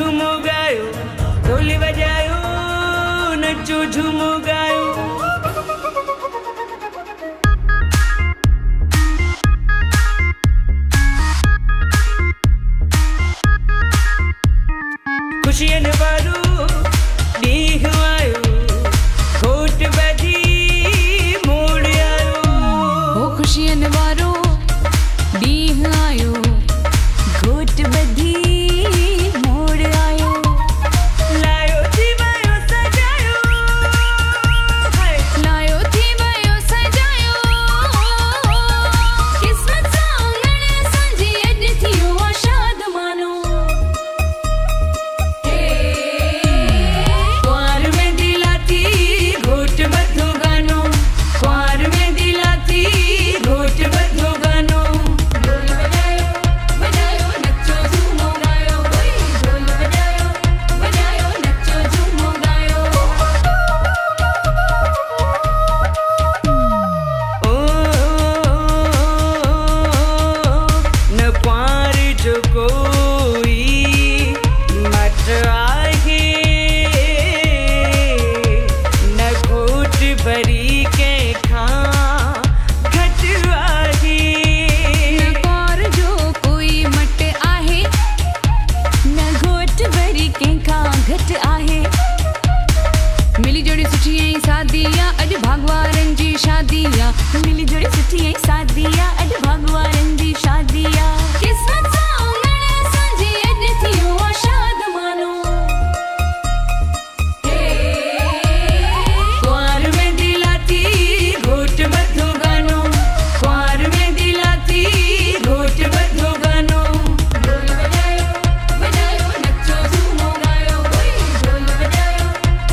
झूमो गायो, ढोल बजायो, नचो झूमो गायो। खुशियन वारो ॾींहुं आयो, घोट बधी मोड़ आयो। हो खुशियन वारो ॾींहुं आयो, घोट बधी मोड़ आयो। लायो थी वियो सजायो, लायो थी वियो सजायो, किस्मत सां आंगण असांजी अॼु थियो आहे शादमानो। कुंवार में दिला थी घोट बधो गानो, कुंवार में दिला थी घोट बधो गानो। ढोल बजायो बजायो नचो झूमो गायो, ढोल बजायो बजायो नचो झूमो गायो। ओ न कुंवार जो कोई मट आहे, न घोट भरी कंहिंखां घटि आहे। न कुंवार जो कोई मट आहे, न घोट भरी कंहिंखां घटि आहे। मिली जोड़ी सुठी ऐं सादी आ, अॼु भागवारनि जी शादी आ। मिली जोड़ी सुठी ऐं सादी आ, अॼु भागवारनि जी शादी आ। किस्मत सां आंगण असांजी अॼु थियो आहे शादमानो। कुंवार में दिला थी घोट बधो गानो, कुंवार में दिला थी घोट बधो गानो। ढोल बजायो बजायो नचो झूमो गायो, ढोल बजायो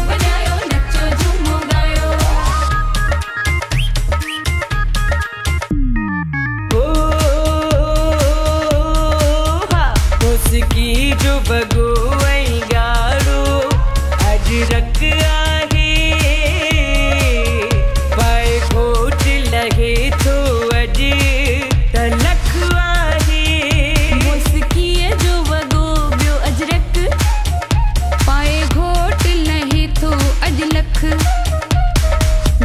बजायो नचो झूमो गायो। उसकी जो बगो ऐं गाड़ो अजरक आहे, पाए घोट लगे थो अॼु तलख आहे। मौसीक़ीअ जो वॻो ॿियो अजरक, पाए घोट लहे थो अॼु लख।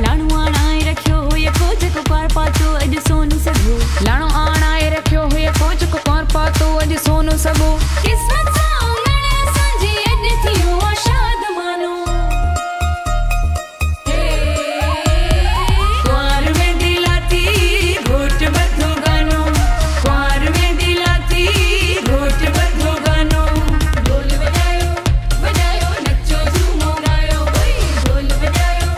लाणो आणाए रखियो हुए को जेको पार पातो अॼु सोन सॻो। लाणो आणाए रखियो हुए को जेको पार पातो अॼु सोन सॻो। किस्मत सां आंगण असांजी अॼु थियो आहे शादमानो। कुंवार में दिला थी घोट बधो गानो, कुंवार में दिला थी घोट बधो गानो। ढोल बजायो बजायो नचो झूमो गायो, ढोल बजायो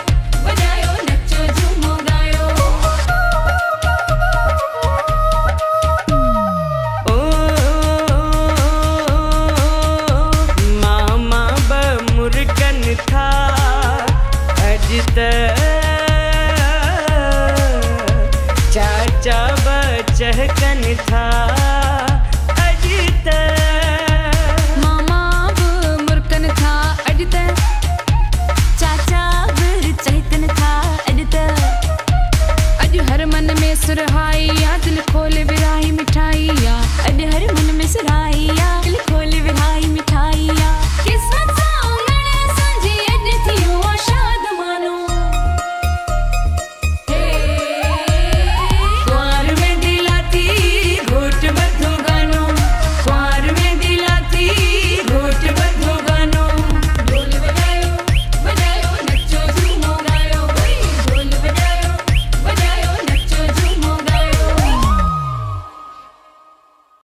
बजायो नचो झूमो गायो। ओ मामा ब मुर्गन था अॼु त चाचा ब चहकन था।